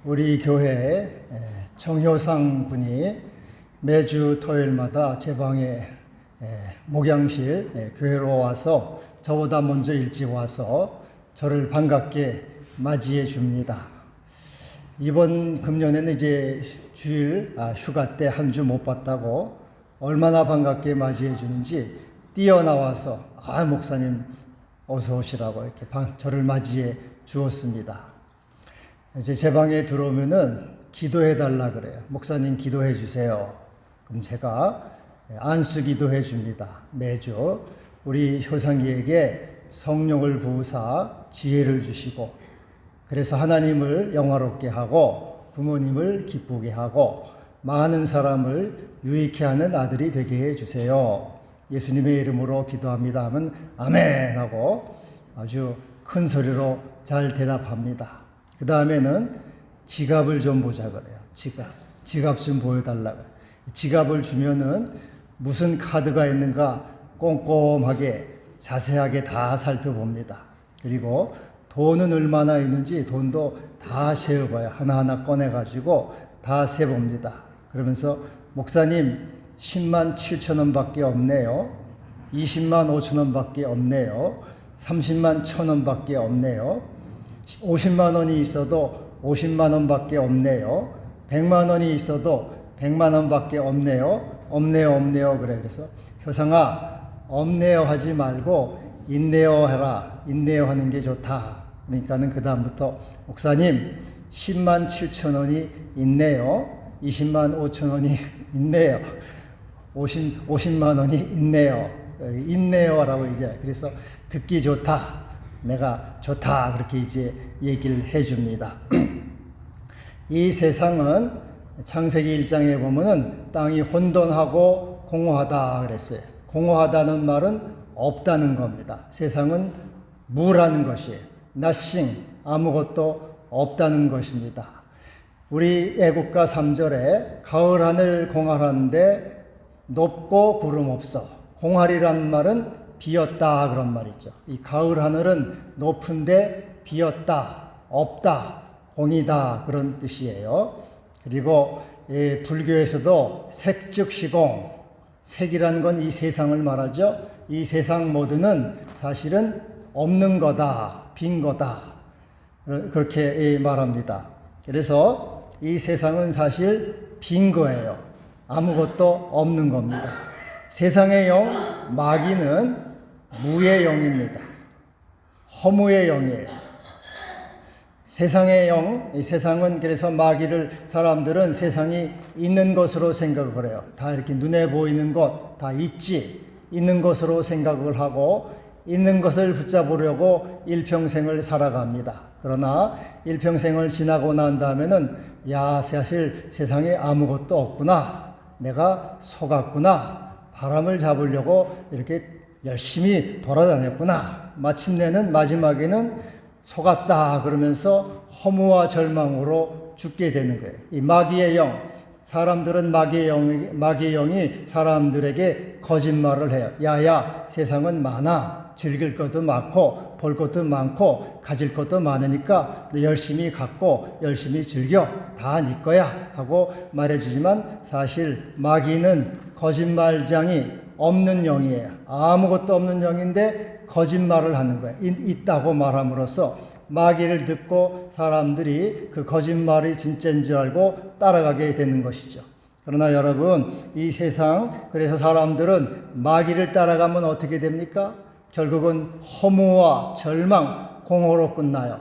우리 교회 정효상 군이 매주 토요일마다 제 방에 목양실 교회로 와서 저보다 먼저 일찍 와서 저를 반갑게 맞이해 줍니다. 이번 금년에는 이제 주일 휴가 때 한 주 못 봤다고 얼마나 반갑게 맞이해 주는지 뛰어나와서 목사님 어서 오시라고 이렇게 저를 맞이해 주었습니다. 이제 제 방에 들어오면은 기도해 달라 그래요. 목사님 기도해 주세요. 그럼 제가 안수 기도해 줍니다. 매주 우리 효상이에게 성령을 부으사 지혜를 주시고, 그래서 하나님을 영화롭게 하고 부모님을 기쁘게 하고 많은 사람을 유익해 하는 아들이 되게 해 주세요. 예수님의 이름으로 기도합니다 하면 아멘 하고 아주 큰 소리로 잘 대답합니다. 그 다음에는 지갑을 좀 보자 그래요. 지갑 좀 보여달라 그래요. 지갑을 주면은 무슨 카드가 있는가 꼼꼼하게 자세하게 다 살펴봅니다. 그리고 돈은 얼마나 있는지 돈도 다 세어봐요. 하나하나 꺼내가지고 다 세봅니다. 그러면서 목사님 10만 7천 원밖에 없네요. 20만 5천 원밖에 없네요. 30만 1천 원밖에 없네요. 50만 원이 있어도 50만 원밖에 없네요. 100만 원이 있어도 100만 원밖에 없네요. 없네요 그래. 그래서 효상아 없네요 하지 말고 있네요 해라. 있네요 하는 게 좋다. 그러니까는 그 다음부터 목사님 10만 7천 원이 있네요. 20만 5천 원이 있네요. 50만 원이 있네요. 있네요라고 이제 그래서 듣기 좋다. 내가 좋다. 그렇게 이제 얘기를 해줍니다. 이 세상은 창세기 1장에 보면은 땅이 혼돈하고 공허하다 그랬어요. 공허하다는 말은 없다는 겁니다. 세상은 무라는 것이에요. nothing, 아무것도 없다는 것입니다. 우리 애국가 3절에 가을 하늘 공활한데 높고 구름 없어. 공활이란 말은 비었다 그런 말이죠. 이 가을 하늘은 높은데 비었다, 없다, 공이다 그런 뜻이에요. 그리고 불교에서도 색즉시공, 색이라는 건 이 세상을 말하죠. 이 세상 모두는 사실은 없는 거다, 빈 거다 그렇게 말합니다. 그래서 이 세상은 사실 빈 거예요. 아무것도 없는 겁니다. 세상의 영 마귀는 무의 영입니다. 허무의 영이에요. 세상의 영, 이 세상은 그래서 마귀를 사람들은 세상이 있는 것으로 생각을 해요. 다 이렇게 눈에 보이는 것 다 있는 것으로 생각을 하고 있는 것을 붙잡으려고 일평생을 살아갑니다. 그러나 일평생을 지나고 난 다음에는 사실 세상에 아무것도 없구나. 내가 속았구나. 바람을 잡으려고 이렇게 열심히 돌아다녔구나. 마지막에는 속았다 그러면서 허무와 절망으로 죽게 되는 거예요. 이 마귀의 영, 사람들은 마귀의 영이 사람들에게 거짓말을 해요. 야야, 세상은 많아. 즐길 것도 많고 볼 것도 많고 가질 것도 많으니까 열심히 갖고 열심히 즐겨. 다 네 거야 하고 말해주지만 사실 마귀는 거짓말장이 없는 영이에요. 아무것도 없는 영인데 거짓말을 하는 거예요. 있다고 말함으로써 마귀를 듣고 사람들이 그 거짓말이 진짜인 줄 알고 따라가게 되는 것이죠. 그러나 여러분, 이 세상, 그래서 사람들은 마귀를 따라가면 어떻게 됩니까? 결국은 허무와 절망, 공허로 끝나요.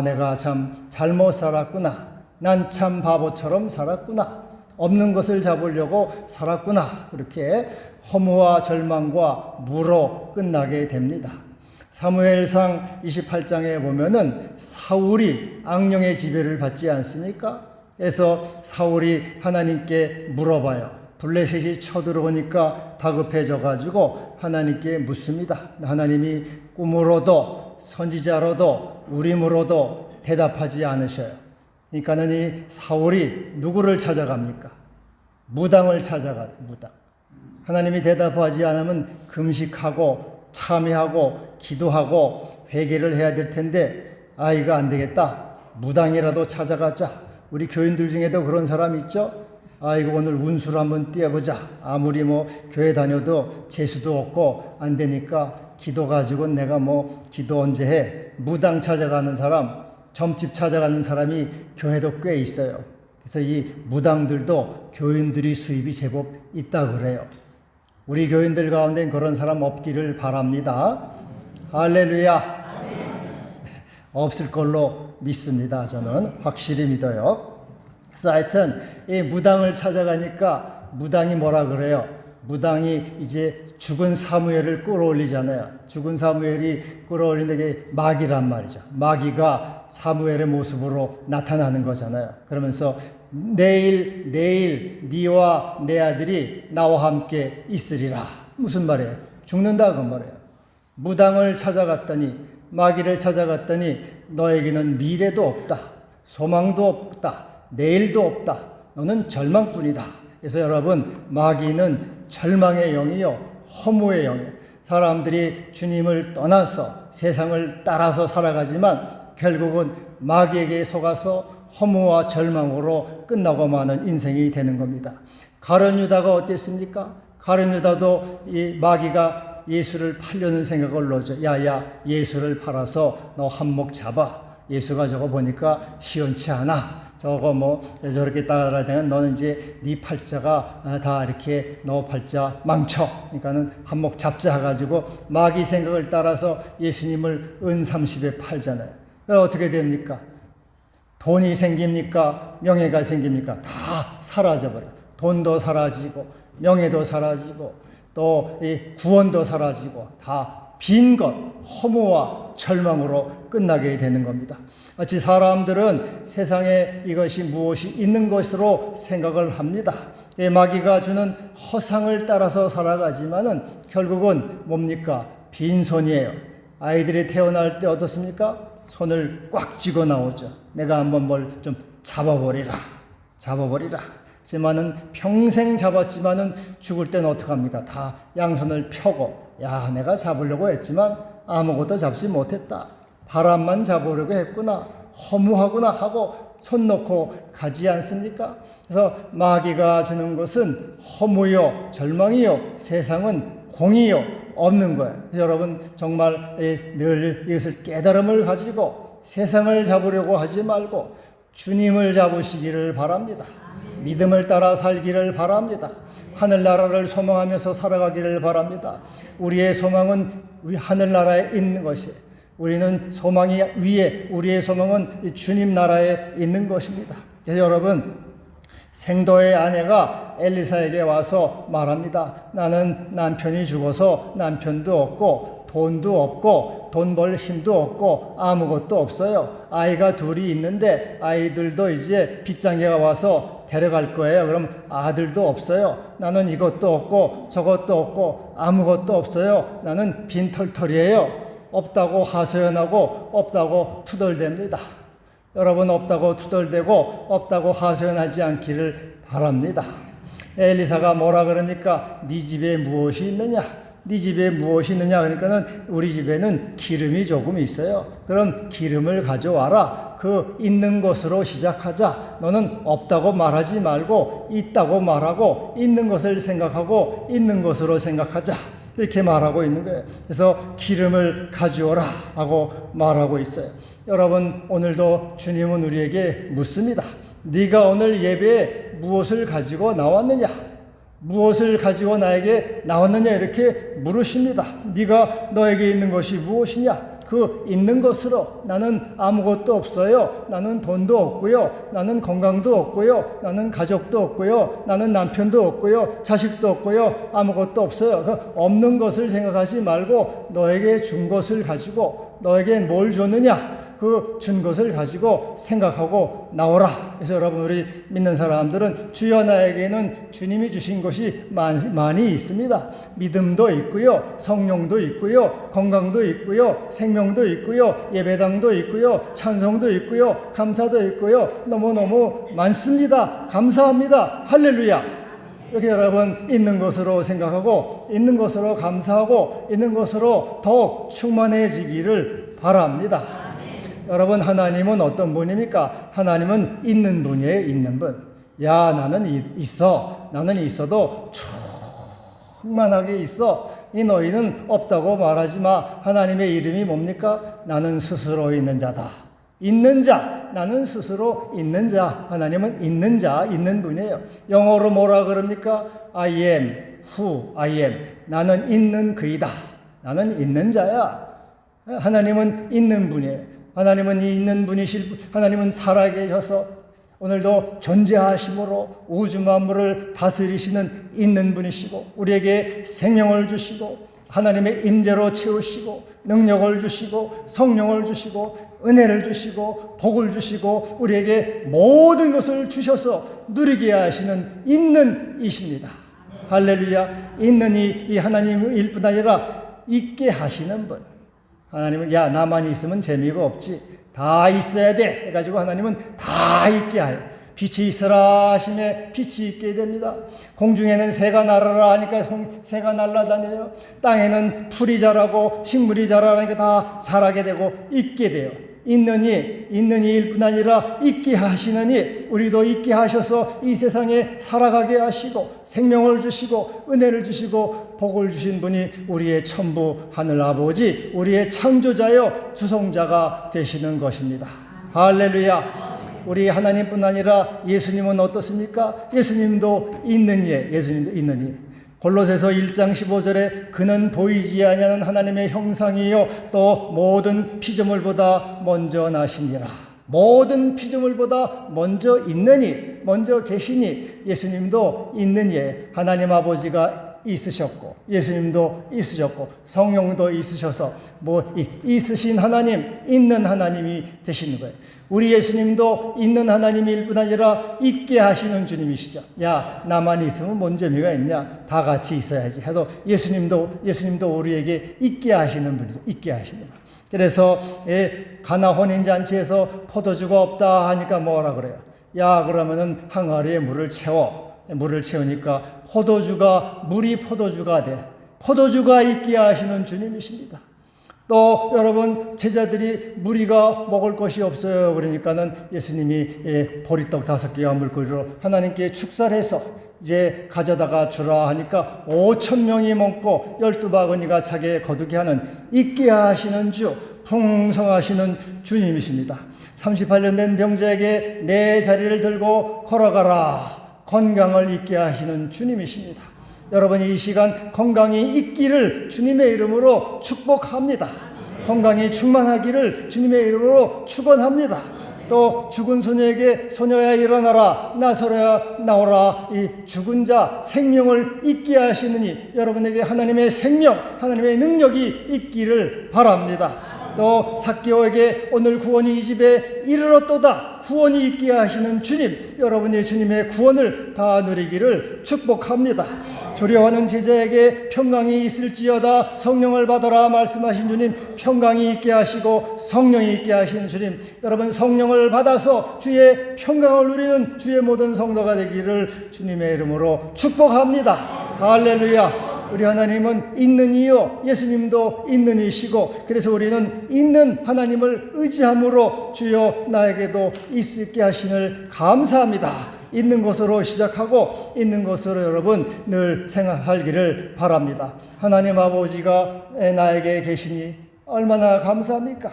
내가 참 잘못 살았구나. 난 참 바보처럼 살았구나. 없는 것을 잡으려고 살았구나. 그렇게 허무와 절망과 무로 끝나게 됩니다. 사무엘상 28장에 보면은 사울이 악령의 지배를 받지 않습니까? 그래서 사울이 하나님께 물어봐요. 블레셋이 쳐들어오니까 다급해져 가지고 하나님께 묻습니다. 하나님이 꿈으로도 선지자로도 우림으로도 대답하지 않으셔요. 그러니까는 이 사울이 누구를 찾아갑니까? 무당을 찾아가요. 무당. 하나님이 대답하지 않으면 금식하고 참회하고 기도하고 회개를 해야 될 텐데 이거 안 되겠다. 무당이라도 찾아가자. 우리 교인들 중에도 그런 사람 있죠? 이거 오늘 운수를 한번 띄워보자. 아무리 교회 다녀도 재수도 없고 안 되니까 기도 가지고 내가 기도 언제 해? 무당 찾아가는 사람, 점집 찾아가는 사람이 교회도 꽤 있어요. 그래서 이 무당들도 교인들이 수입이 제법 있다 그래요. 우리 교인들 가운데 그런 사람 없기를 바랍니다. 할렐루야. 없을 걸로 믿습니다. 저는 확실히 믿어요. 그래서 하여튼 이 무당을 찾아가니까 무당이 뭐라 그래요? 무당이 이제 죽은 사무엘을 끌어올리잖아요. 죽은 사무엘이 끌어올리는 게 마귀란 말이죠. 마귀가 사무엘의 모습으로 나타나는 거잖아요. 그러면서 내일 네와 내 아들이 나와 함께 있으리라. 무슨 말이에요? 죽는다 그 말이에요. 무당을 찾아갔더니, 마귀를 찾아갔더니 너에게는 미래도 없다, 소망도 없다, 내일도 없다, 너는 절망뿐이다. 그래서 여러분, 마귀는 절망의 영이요, 허무의 영이에요. 사람들이 주님을 떠나서 세상을 따라서 살아가지만 결국은 마귀에게 속아서 허무와 절망으로 끝나고 마는 인생이 되는 겁니다. 가룟 유다가 어땠습니까? 가룟 유다도 이 마귀가 예수를 팔려는 생각을 넣죠. 야야, 예수를 팔아서 너 한몫 잡아. 예수가 저거 보니까 시원치 않아. 저거 저렇게 따라다니면 너는 이제 네 팔자가 다 이렇게 너 팔자 망쳐. 그러니까는 한몫 잡자 해가지고 마귀 생각을 따라서 예수님을 은30에 팔잖아요. 어떻게 됩니까? 돈이 생깁니까? 명예가 생깁니까? 다 사라져버려요. 돈도 사라지고 명예도 사라지고 또 이 구원도 사라지고 다 빈 것, 허무와 절망으로 끝나게 되는 겁니다. 마치 사람들은 세상에 이것이 무엇이 있는 것으로 생각을 합니다. 마귀가 주는 허상을 따라서 살아가지만은 결국은 뭡니까? 빈손이에요. 아이들이 태어날 때 어떻습니까? 손을 꽉 쥐고 나오죠. 내가 한번 뭘 좀 잡아버리라. 하지만은 평생 잡았지만은 죽을 때는 어떡합니까? 다 양손을 펴고, 야, 내가 잡으려고 했지만 아무것도 잡지 못했다. 바람만 잡으려고 했구나. 허무하구나 하고 손 놓고 가지 않습니까? 그래서 마귀가 주는 것은 허무요, 절망이요, 세상은 공이요, 없는 거예요. 여러분 정말 늘 이것을 깨달음을 가지고 세상을 잡으려고 하지 말고 주님을 잡으시기를 바랍니다. 믿음을 따라 살기를 바랍니다. 하늘나라를 소망하면서 살아가기를 바랍니다. 우리의 소망은 하늘나라에 있는 것이에요. 우리는 소망이 위에, 우리의 소망은 주님 나라에 있는 것입니다. 그래서 여러분, 생도의 아내가 엘리사에게 와서 말합니다. 나는 남편이 죽어서 남편도 없고 돈도 없고 돈 벌 힘도 없고 아무것도 없어요. 아이가 둘이 있는데 아이들도 이제 빗장애가 와서 데려갈 거예요. 그럼 아들도 없어요. 나는 이것도 없고 저것도 없고 아무것도 없어요. 나는 빈털털이에요. 없다고 하소연하고 없다고 투덜댑니다. 여러분, 없다고 투덜대고 없다고 하소연하지 않기를 바랍니다. 엘리사가 뭐라 그럽니까? 네 집에 무엇이 있느냐? 네 집에 무엇이 있느냐? 그러니까는 우리 집에는 기름이 조금 있어요. 그럼 기름을 가져와라. 그 있는 것으로 시작하자. 너는 없다고 말하지 말고 있다고 말하고 있는 것을 생각하고 있는 것으로 생각하자. 이렇게 말하고 있는 거예요. 그래서 기름을 가져오라 하고 말하고 있어요. 여러분, 오늘도 주님은 우리에게 묻습니다. 네가 오늘 예배에 무엇을 가지고 나왔느냐? 무엇을 가지고 나에게 나왔느냐? 이렇게 물으십니다. 네가 너에게 있는 것이 무엇이냐? 그 있는 것으로 나는 아무것도 없어요. 나는 돈도 없고요. 나는 건강도 없고요. 나는 가족도 없고요. 나는 남편도 없고요. 자식도 없고요. 아무것도 없어요. 그 없는 것을 생각하지 말고 너에게 준 것을 가지고 너에게 뭘 줬느냐? 그 준 것을 가지고 생각하고 나오라. 그래서 여러분, 우리 믿는 사람들은 주여 나에게는 주님이 주신 것이 많이 있습니다. 믿음도 있고요, 성령도 있고요, 건강도 있고요, 생명도 있고요, 예배당도 있고요, 찬송도 있고요, 감사도 있고요. 너무너무 많습니다. 감사합니다. 할렐루야. 이렇게 여러분, 있는 것으로 생각하고 있는 것으로 감사하고 있는 것으로 더욱 충만해지기를 바랍니다. 여러분, 하나님은 어떤 분입니까? 하나님은 있는 분이에요. 있는 분. 야, 나는 있어. 나는 있어도 충만하게 있어. 이 너희는 없다고 말하지 마. 하나님의 이름이 뭡니까? 나는 스스로 있는 자다. 있는 자, 나는 스스로 있는 자. 하나님은 있는 자, 있는 분이에요. 영어로 뭐라 그럽니까? I am who I am. 나는 있는 그이다. 나는 있는 자야. 하나님은 있는 분이에요. 하나님은 있는 분이실 분. 하나님은 살아계셔서 오늘도 존재하심으로 우주 만물을 다스리시는 있는 분이시고, 우리에게 생명을 주시고 하나님의 임재로 채우시고 능력을 주시고 성령을 주시고 은혜를 주시고 복을 주시고 우리에게 모든 것을 주셔서 누리게 하시는 있는 이십니다. 할렐루야. 있는 이 하나님일 뿐 아니라 있게 하시는 분. 하나님은 야, 나만 있으면 재미가 없지. 다 있어야 돼 해가지고 하나님은 다 있게 하여 빛이 있으라 하심에 빛이 있게 됩니다. 공중에는 새가 날아라 하니까 새가 날아다녀요. 땅에는 풀이 자라고 식물이 자라니까 다 자라게 되고 있게 돼요. 있는 이일 뿐 아니라 있게 하시느니 우리도 있게 하셔서 이 세상에 살아가게 하시고 생명을 주시고 은혜를 주시고 복을 주신 분이 우리의 천부 하늘 아버지, 우리의 창조자여 주성자가 되시는 것입니다. 할렐루야. 우리 하나님뿐 아니라 예수님은 어떻습니까? 예수님도 있는 예수님도 있는 이. 골로새서 1장 15절에 그는 보이지 아니하는 하나님의 형상이요 또 모든 피조물보다 먼저 나시니라. 모든 피조물보다 먼저 있느니, 먼저 계시니 예수님도 있는 하나님 아버지가 있으셨고 예수님도 있으셨고 성령도 있으셔서 있으신 하나님, 있는 하나님이 되시는 거예요. 우리 예수님도 있는 하나님일 뿐 아니라 있게 하시는 주님이시죠. 야, 나만 있으면 뭔 재미가 있냐? 다 같이 있어야지 해도 예수님도 우리에게 있게 하시는 분이죠. 있게 하시는 분. 그래서 가나 혼인잔치에서 포도주가 없다 하니까 뭐라 그래요? 야, 그러면은 항아리에 물을 채우니까 물이 포도주가 돼. 포도주가 있게 하시는 주님이십니다. 또 여러분, 제자들이 무리가 먹을 것이 없어요. 그러니까는 예수님이 보리떡 5개와 물고기로 하나님께 축사를 해서 이제 가져다가 주라 하니까 5,000명이 먹고 12바구니가 차게 거두게 하는 있게 하시는 주, 풍성하시는 주님이십니다. 38년 된 병자에게 내 자리를 들고 걸어가라. 건강을 있게 하시는 주님이십니다. 여러분, 이 시간 건강이 있기를 주님의 이름으로 축복합니다. 건강이 충만하기를 주님의 이름으로 축원합니다. 또 죽은 소녀에게 소녀야 일어나라, 나서로야 나오라. 이 죽은 자 생명을 있게 하시느니 여러분에게 하나님의 생명, 하나님의 능력이 있기를 바랍니다. 또 삭개오에게 오늘 구원이 이 집에 이르렀도다. 구원이 있게 하시는 주님, 여러분이 주님의 구원을 다 누리기를 축복합니다. 두려워하는 제자에게 평강이 있을지어다 성령을 받아라 말씀하신 주님, 평강이 있게 하시고 성령이 있게 하시는 주님, 여러분 성령을 받아서 주의 평강을 누리는 주의 모든 성도가 되기를 주님의 이름으로 축복합니다. 할렐루야. 우리 하나님은 있는 이요 예수님도 있는 이시고, 그래서 우리는 있는 하나님을 의지함으로 주여 나에게도 있게 하시늘 감사합니다. 있는 것으로 시작하고 있는 것으로 여러분 늘 생활하기를 바랍니다. 하나님 아버지가 나에게 계시니 얼마나 감사합니까?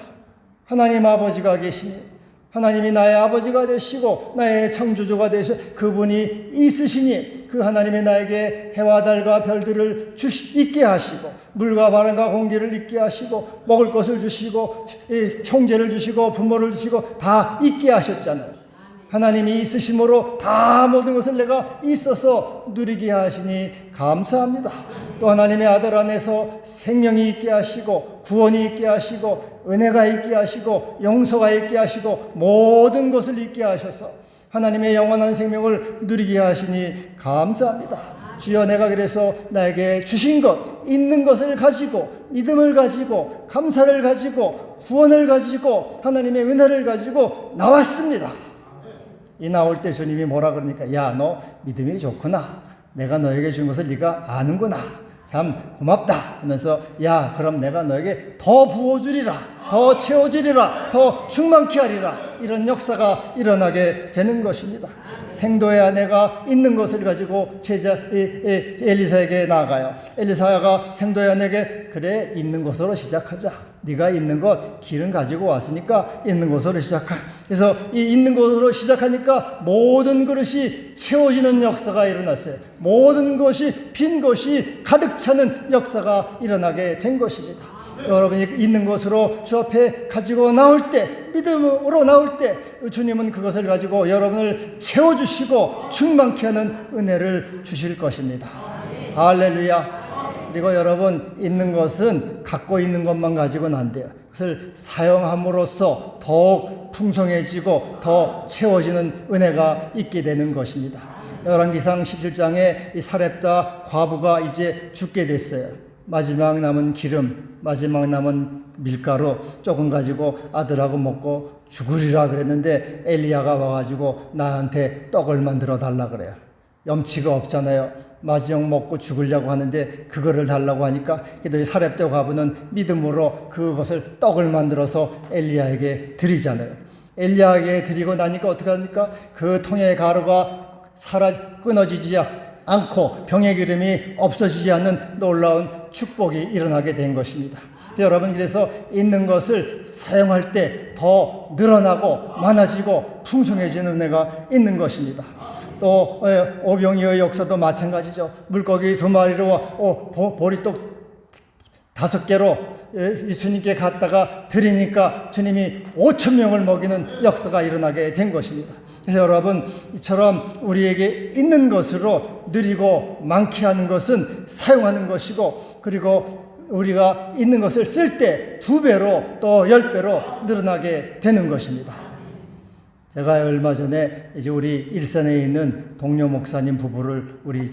하나님 아버지가 계시니 하나님이 나의 아버지가 되시고 나의 창조주가 되셔 그분이 있으시니 그 하나님이 나에게 해와 달과 별들을 있게 하시고 물과 바람과 공기를 있게 하시고 먹을 것을 주시고 형제를 주시고 부모를 주시고 다 있게 하셨잖아요. 하나님이 있으심으로 다 모든 것을 내가 있어서 누리게 하시니 감사합니다. 또 하나님의 아들 안에서 생명이 있게 하시고 구원이 있게 하시고 은혜가 있게 하시고 용서가 있게 하시고 모든 것을 있게 하셔서 하나님의 영원한 생명을 누리게 하시니 감사합니다. 주여, 내가 그래서 나에게 주신 것, 있는 것을 가지고 믿음을 가지고 감사를 가지고 구원을 가지고 하나님의 은혜를 가지고 나왔습니다. 이 나올 때 주님이 뭐라 그러니까, 야, 너 믿음이 좋구나. 내가 너에게 준 것을 네가 아는구나. 참 고맙다 하면서 야 그럼 내가 너에게 더 부어주리라, 더 채워주리라, 더 충만케 하리라, 이런 역사가 일어나게 되는 것입니다. 생도의 아내가 있는 것을 가지고 제자 엘리사에게 나아가요. 엘리사가 생도의 아내에게 그래 있는 것으로 시작하자. 네가 있는 것 길은 가지고 왔으니까 있는 것으로 시작하. 그래서 이 있는 것으로 시작하니까 모든 그릇이 채워지는 역사가 일어났어요. 모든 것이 빈 것이 가득 차는 역사가 일어나게 된 것입니다. 여러분이 있는 것으로 주 앞에 가지고 나올 때, 믿음으로 나올 때 주님은 그것을 가지고 여러분을 채워주시고 충만케 하는 은혜를 주실 것입니다. 할렐루야. 그리고 여러분 있는 것은 갖고 있는 것만 가지고는 안 돼요. 그것을 사용함으로써 더욱 풍성해지고 더 채워지는 은혜가 있게 되는 것입니다. 열왕기상 17장에 이 사렙다 과부가 이제 죽게 됐어요. 마지막 남은 기름, 마지막 남은 밀가루 조금 가지고 아들하고 먹고 죽으리라 그랬는데 엘리야가 와가지고 나한테 떡을 만들어 달라 그래요. 염치가 없잖아요. 마지막 먹고 죽으려고 하는데 그거를 달라고 하니까 그래도 사렙다 과부는 믿음으로 그것을 떡을 만들어서 엘리야에게 드리잖아요. 엘리야에게 드리고 나니까 어떻게 합니까? 그 통의 가루가 끊어지지 않고 병의 기름이 없어지지 않는 놀라운 축복이 일어나게 된 것입니다. 여러분 그래서 있는 것을 사용할 때 더 늘어나고 많아지고 풍성해지는 은혜가 있는 것입니다. 또 오병이어의 역사도 마찬가지죠. 물고기 2마리로 보리떡 5개로 예수님께 갖다가 드리니까 주님이 5,000명을 먹이는 역사가 일어나게 된 것입니다. 그래서 여러분 이처럼 우리에게 있는 것으로 누리고 많게 하는 것은 사용하는 것이고, 그리고 우리가 있는 것을 쓸 때 2배로 또 10배로 늘어나게 되는 것입니다. 제가 얼마 전에 이제 우리 일산에 있는 동료 목사님 부부를 우리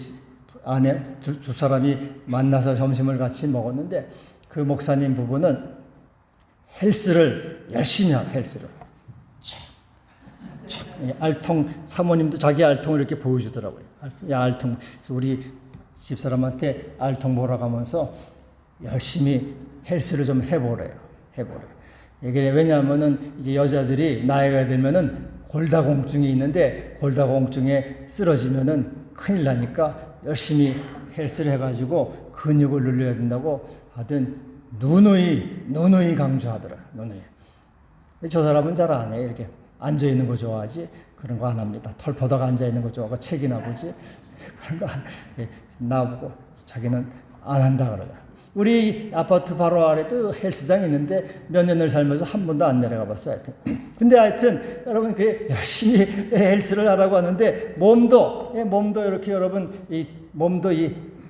아내 두 사람이 만나서 점심을 같이 먹었는데, 그 목사님 부부는 헬스를 열심히 하고 헬스를 알통, 사모님도 자기 알통을 이렇게 보여주더라고요. 야 알통. 그래서 우리 집사람한테 알통 보러 가면서 열심히 헬스를 좀 해보래요. 이게 왜냐하면은 이제 여자들이 나이가 들면은 골다공증이 있는데 골다공증에 쓰러지면은 큰일 나니까 열심히 헬스를 해가지고 근육을 늘려야 된다고 하여튼 누누이 강조하더라. 누누이. 저 사람은 잘 안 해. 이렇게 앉아 있는 거 좋아하지 그런 거 안 합니다. 털포다가 앉아 있는 거 좋아하고 책이나 보지 그런 거 안 해. 나보고 자기는 안 한다 그러더라. 우리 아파트 바로 아래도 헬스장이 있는데 몇 년을 살면서 한 번도 안 내려가 봤어요. 하여튼. 근데 하여튼 여러분 그 열심히 헬스를 하라고 하는데 몸도 이렇게 여러분 몸도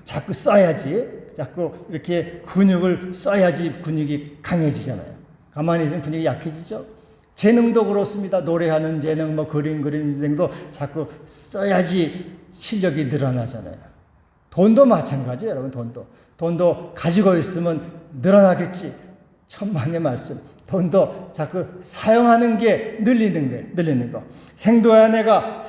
자꾸 써야지, 자꾸 이렇게 근육을 써야지 근육이 강해지잖아요. 가만히 있으면 근육이 약해지죠. 재능도 그렇습니다. 노래하는 재능, 그림 그리는 재능도 자꾸 써야지 실력이 늘어나잖아요. 돈도 마찬가지예요, 여러분. 돈도 가지고 있으면 늘어나겠지. 천만의 말씀. 돈도 자꾸 사용하는 게 늘리는 거. 생도의 아내가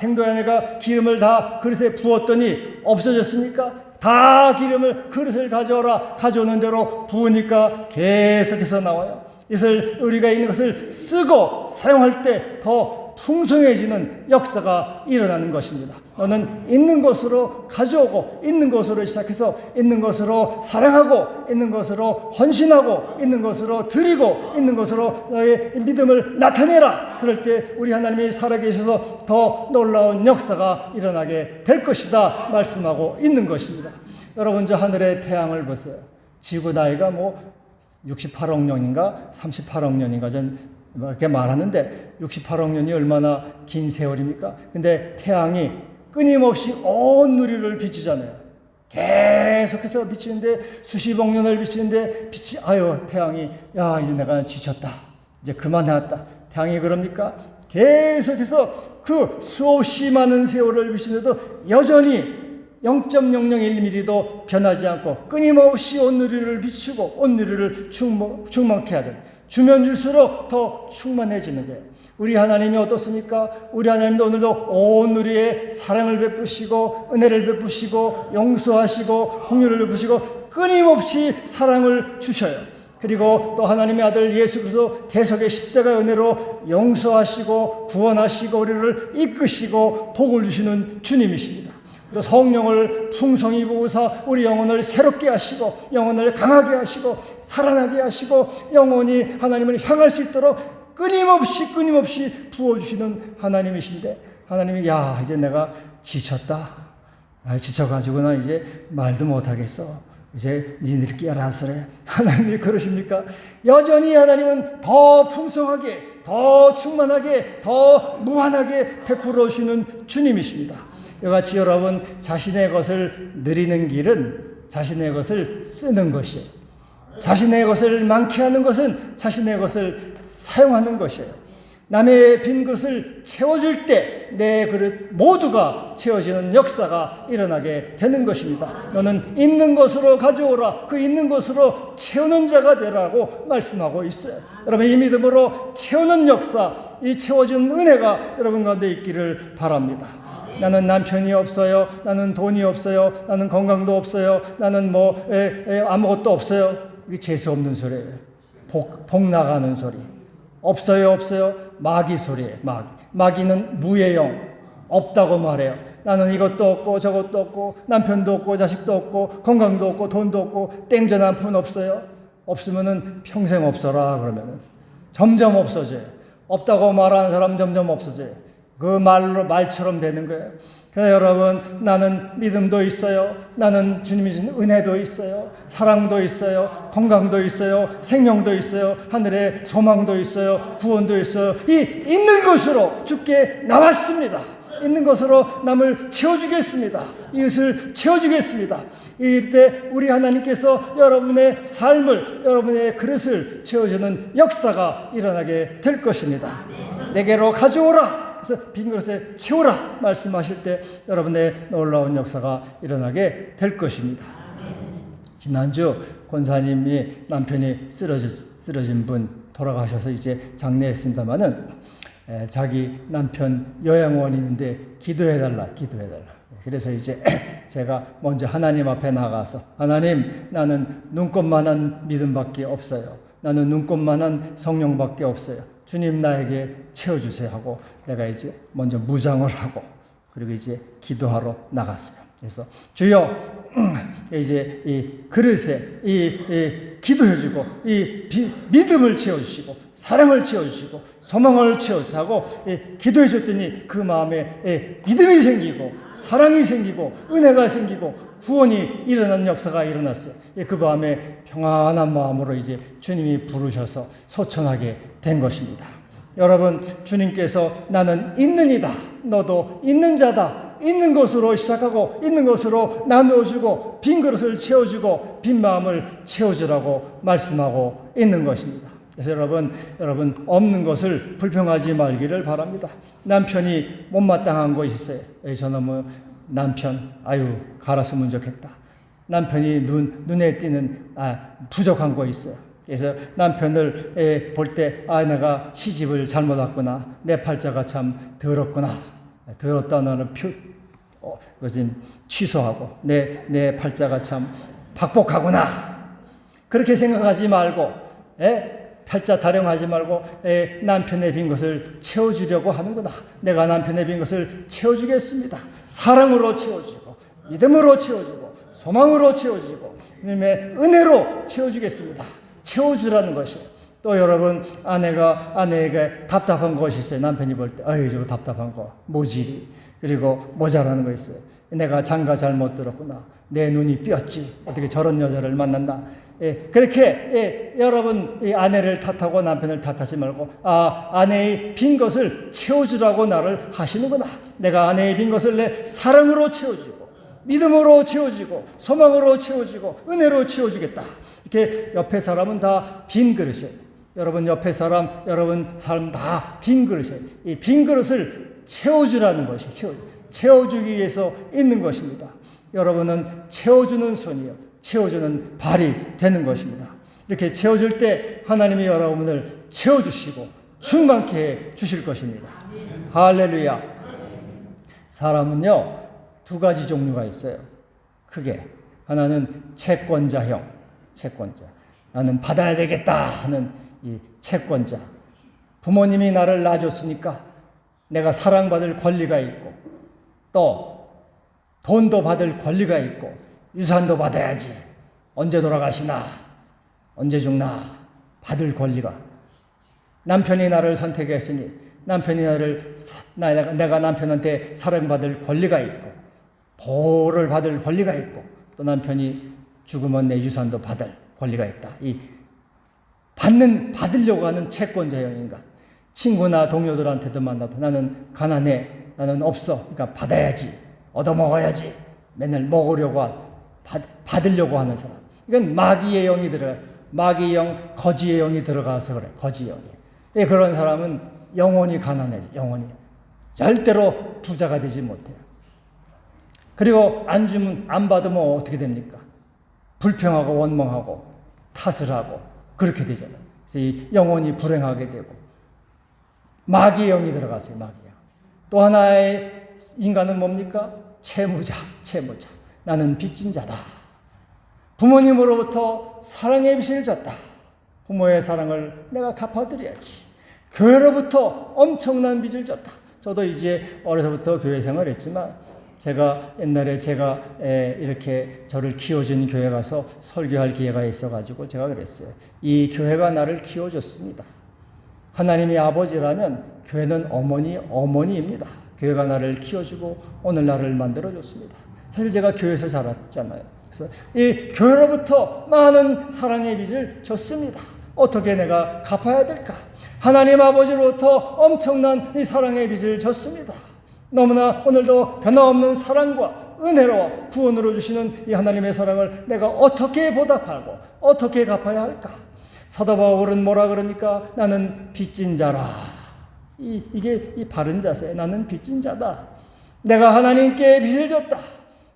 기름을 다 그릇에 부었더니 없어졌습니까? 다 기름을 그릇을 가져오는 대로 부으니까 계속해서 나와요. 이것을 우리가 있는 것을 쓰고 사용할 때 더 풍성해지는 역사가 일어나는 것입니다. 너는 있는 것으로 가져오고 있는 것으로 시작해서 있는 것으로 사랑하고 있는 것으로 헌신하고 있는 것으로 드리고 있는 것으로 너의 믿음을 나타내라. 그럴 때 우리 하나님이 살아계셔서 더 놀라운 역사가 일어나게 될 것이다 말씀하고 있는 것입니다. 여러분 저 하늘의 태양을 보세요. 지구 나이가 68억 년인가 38억 년인가 전 이렇게 말하는데 68억 년이 얼마나 긴 세월입니까? 근데 태양이 끊임없이 온 누리를 비추잖아요. 계속해서 비치는데 수십억 년을 비치는데 태양이 이제 내가 지쳤다. 이제 그만해왔다. 태양이 그럽니까? 계속해서 그 수없이 많은 세월을 비치는데도 여전히 0.001mm도 변하지 않고 끊임없이 온누리를 비추고 온누리를 충만케 하잖아요. 주면 줄수록 더 충만해지는 거예요. 우리 하나님이 어떻습니까? 우리 하나님도 오늘도 온누리에 사랑을 베푸시고 은혜를 베푸시고 용서하시고 긍휼을 베푸시고 끊임없이 사랑을 주셔요. 그리고 또 하나님의 아들 예수 그리스도 대속의 십자가 은혜로 용서하시고 구원하시고 우리를 이끄시고 복을 주시는 주님이십니다. 또 성령을 풍성히 부으사 우리 영혼을 새롭게 하시고 영혼을 강하게 하시고 살아나게 하시고 영혼이 하나님을 향할 수 있도록 끊임없이 부어주시는 하나님이신데, 하나님이 야 이제 내가 지쳤다, 지쳐가지고 나 이제 말도 못하겠어, 이제 니들끼리 알아서 해. 하나님이 그러십니까? 여전히 하나님은 더 풍성하게, 더 충만하게, 더 무한하게 베풀어 주시는 주님이십니다. 이같이 여러분, 자신의 것을 누리는 길은 자신의 것을 쓰는 것이에요. 자신의 것을 많게 하는 것은 자신의 것을 사용하는 것이에요. 남의 빈 그릇을 채워줄 때 내 그릇 모두가 채워지는 역사가 일어나게 되는 것입니다. 너는 있는 것으로 가져오라. 그 있는 것으로 채우는 자가 되라고 말씀하고 있어요. 여러분, 이 믿음으로 채우는 역사, 이 채워지는 은혜가 여러분 가운데 있기를 바랍니다. 나는 남편이 없어요. 나는 돈이 없어요. 나는 건강도 없어요. 나는 아무것도 없어요. 이게 재수 없는 소리예요. 복 나가는 소리. 없어요. 마귀 소리예요. 마귀는 무의 영, 없다고 말해요. 나는 이것도 없고 저것도 없고 남편도 없고 자식도 없고 건강도 없고 돈도 없고 땡전 한 푼 없어요. 없으면은 평생 없어라 그러면은 점점 없어져요. 없다고 말하는 사람 점점 없어져요. 그 말처럼 되는 거예요. 그래서 여러분, 나는 믿음도 있어요. 나는 주님이 주신 은혜도 있어요. 사랑도 있어요. 건강도 있어요. 생명도 있어요. 하늘에 소망도 있어요. 구원도 있어요. 이 있는 것으로 주께 나왔습니다. 있는 것으로 남을 채워주겠습니다. 이웃을 채워주겠습니다. 이때 우리 하나님께서 여러분의 삶을, 여러분의 그릇을 채워주는 역사가 일어나게 될 것입니다. 내게로 가져오라. 그래서 빈 그릇에 채우라 말씀하실 때 여러분의 놀라운 역사가 일어나게 될 것입니다. 지난주 권사님이 남편이 쓰러진 분 돌아가셔서 이제 장례했습니다마는 자기 남편 요양원이 있는데 기도해달라. 그래서 이제 제가 먼저 하나님 앞에 나가서, 하나님, 나는 눈꽃만한 믿음밖에 없어요. 나는 눈꽃만한 성령밖에 없어요. 주님 나에게 채워주세요 하고 내가 이제 먼저 무장을 하고 그리고 이제 기도하러 나갔어요. 그래서 주여, 이제 이 그릇에 이 기도해주고 이 믿음을 채워주시고 사랑을 채워주시고 소망을 채워주시고 하고 기도해줬더니 그 마음에 믿음이 생기고 사랑이 생기고 은혜가 생기고 구원이 일어나는 역사가 일어났어요. 그 밤에 평안한 마음으로 이제 주님이 부르셔서 소천하게 된 것입니다. 여러분, 주님께서 나는 있는 이다. 너도 있는 자다. 있는 것으로 시작하고 있는 것으로 나누어주고 빈 그릇을 채워주고 빈 마음을 채워주라고 말씀하고 있는 것입니다. 그래서 여러분 없는 것을 불평하지 말기를 바랍니다. 남편이 못마땅한 것이 있어요. 저는 남편 갈았으면 좋겠다. 남편이 눈에 띄는 부족한 거 있어요. 그래서 남편을 볼 때 내가 시집을 잘못 왔구나. 내 팔자가 참 더럽구나. 더럽다는 그것은 취소하고 내 팔자가 참 박복하구나. 그렇게 생각하지 말고 팔자 타령하지 말고 남편의 빈 것을 채워주려고 하는구나. 내가 남편의 빈 것을 채워주겠습니다. 사랑으로 채워주고 믿음으로 채워주고 소망으로 채워주고 주님의 은혜로 채워주겠습니다. 채워주라는 것이에요. 또 여러분, 아내에게 답답한 것이 있어요. 남편이 볼 때 저거 답답한 거 모질이 그리고 모자라는 거 있어요. 내가 장가 잘못 들었구나. 내 눈이 삐었지. 어떻게 저런 여자를 만났나. 그렇게 여러분 이 아내를 탓하고 남편을 탓하지 말고 아내의 빈 것을 채워주라고 나를 하시는구나. 내가 아내의 빈 것을 내 사랑으로 채워주고 믿음으로 채워주고 소망으로 채워주고 은혜로 채워주겠다. 이렇게 옆에 사람은 다 빈 그릇이에요. 여러분 옆에 사람, 여러분 삶 다 빈 그릇이에요. 이 빈 그릇을 채워주라는 것이 채워주기 위해서 있는 것입니다. 여러분은 채워주는 손이요, 채워주는 발이 되는 것입니다. 이렇게 채워줄 때 하나님이 여러분을 채워주시고 충만케 해 주실 것입니다. 할렐루야. 사람은요 2가지 종류가 있어요. 크게 하나는 채권자형, 채권자. 나는 받아야 되겠다 하는 이 채권자. 부모님이 나를 낳아줬으니까 내가 사랑받을 권리가 있고, 또 돈도 받을 권리가 있고, 유산도 받아야지. 언제 돌아가시나, 언제 죽나 받을 권리가. 남편이 나를 선택했으니 남편이 내가 남편한테 사랑받을 권리가 있고, 보호를 받을 권리가 있고, 또 남편이 죽으면 내 유산도 받을 권리가 있다. 이 받으려고 하는 채권자형 인간. 친구나 동료들한테도 만나도 나는 가난해, 나는 없어, 그러니까 받아야지, 얻어먹어야지, 맨날 먹으려고 받으려고 하는 사람. 이건 마귀의 영이 마귀의 영, 거지의 영이 들어가서 그래. 거지의 영이. 그런 사람은 영원히 가난해져. 영원히. 절대로 부자가 되지 못해요. 그리고 안 받으면 어떻게 됩니까? 불평하고 원망하고 탓을 하고 그렇게 되잖아요. 그래서 영원히 불행하게 되고, 마귀의 영이 들어갔어요. 마귀의 영. 또 하나의 인간은 뭡니까? 채무자. 나는 빚진 자다. 부모님으로부터 사랑의 빚을 졌다. 부모의 사랑을 내가 갚아드려야지. 교회로부터 엄청난 빚을 졌다. 저도 이제 어려서부터 교회 생활했지만, 제가 옛날에 이렇게 저를 키워준 교회 가서 설교할 기회가 있어가지고 제가 그랬어요. 이 교회가 나를 키워줬습니다. 하나님이 아버지라면 교회는 어머니입니다. 교회가 나를 키워주고 오늘 나를 만들어줬습니다. 사실 제가 교회에서 자랐잖아요. 그래서 이 교회로부터 많은 사랑의 빚을 졌습니다. 어떻게 내가 갚아야 될까? 하나님 아버지로부터 엄청난 이 사랑의 빚을 졌습니다. 너무나 오늘도 변함없는 사랑과 은혜로 구원으로 주시는 이 하나님의 사랑을 내가 어떻게 보답하고 어떻게 갚아야 할까? 사도 바울은 뭐라 그러니까? 나는 빚진 자라. 이게 이 바른 자세. 나는 빚진 자다. 내가 하나님께 빚을 졌다.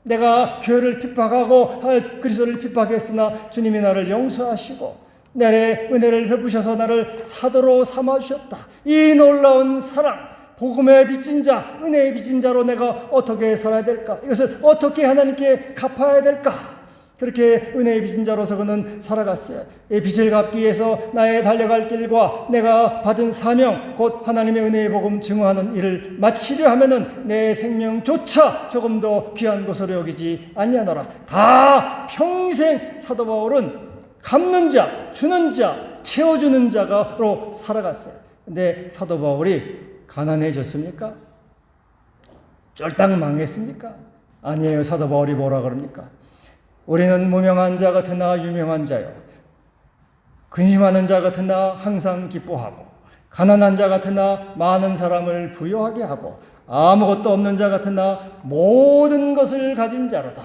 내가 교회를 핍박하고 그리스도를 핍박했으나 주님이 나를 용서하시고 내 은혜를 베푸셔서 나를 사도로 삼아주셨다. 이 놀라운 사랑, 복음의 빚진 자, 은혜의 빚진 자로 내가 어떻게 살아야 될까? 이것을 어떻게 하나님께 갚아야 될까? 그렇게 은혜의 빚진 자로서 그는 살아갔어요. 이 빚을 갚기 위해서 나의 달려갈 길과 내가 받은 사명, 곧 하나님의 은혜의 복음 증거하는 일을 마치려 하면은 내 생명조차 조금 더 귀한 것으로 여기지 아니하노라. 다 평생 사도 바울은 갚는 자, 주는 자, 채워주는 자로 살아갔어요. 근데 사도 바울이 가난해졌습니까? 쫄딱 망했습니까? 아니에요. 사도 바울이 뭐라 그럽니까? 우리는 무명한 자 같으나 유명한 자요, 근심하는 자 같으나 항상 기뻐하고, 가난한 자 같으나 많은 사람을 부유하게 하고, 아무것도 없는 자 같으나 모든 것을 가진 자로다.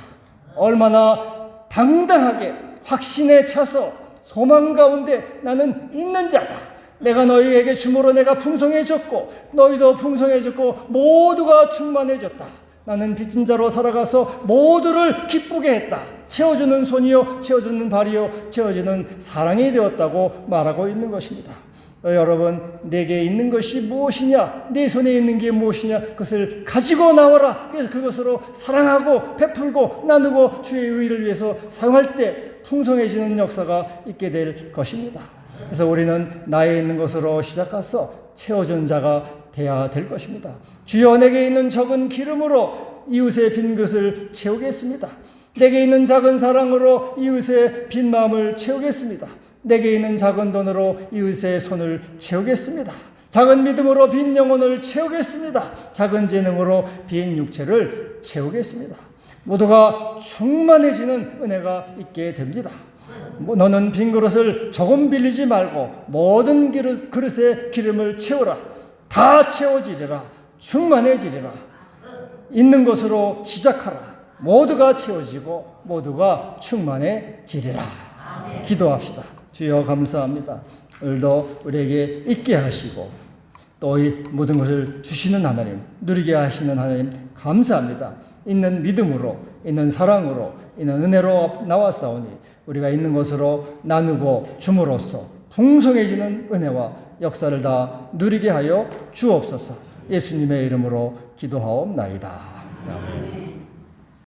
얼마나 당당하게 확신에 차서 소망 가운데 나는 있는 자다. 내가 너희에게 줌으로 내가 풍성해졌고 너희도 풍성해졌고 모두가 충만해졌다. 나는 빚진 자로 살아가서 모두를 기쁘게 했다. 채워주는 손이요, 채워주는 발이요, 채워주는 사랑이 되었다고 말하고 있는 것입니다. 여러분, 내게 있는 것이 무엇이냐, 내 손에 있는 게 무엇이냐, 그것을 가지고 나와라. 그래서 그것으로 사랑하고 베풀고 나누고 주의 의를 위해서 사용할 때 풍성해지는 역사가 있게 될 것입니다. 그래서 우리는 나에 있는 것으로 시작해서 채워준 자가 되어야 될 것입니다. 주여, 내게 있는 적은 기름으로 이웃의 빈 그릇을 채우겠습니다. 내게 있는 작은 사랑으로 이웃의 빈 마음을 채우겠습니다. 내게 있는 작은 돈으로 이웃의 손을 채우겠습니다. 작은 믿음으로 빈 영혼을 채우겠습니다. 작은 재능으로 빈 육체를 채우겠습니다. 모두가 충만해지는 은혜가 있게 됩니다. 너는 빈 그릇을 조금 빌리지 말고 모든 그릇에 기름을 채우라. 다 채워지리라. 충만해지리라. 있는 것으로 시작하라. 모두가 채워지고 모두가 충만해지리라. 기도합시다. 주여, 감사합니다. 오늘도 우리에게 있게 하시고 또 이 모든 것을 주시는 하나님, 누리게 하시는 하나님 감사합니다. 있는 믿음으로, 있는 사랑으로, 있는 은혜로 나왔사오니 우리가 있는 것으로 나누고 줌으로써 풍성해지는 은혜와 역사를 다 누리게 하여 주옵소서. 예수님의 이름으로 기도하옵나이다. 아멘.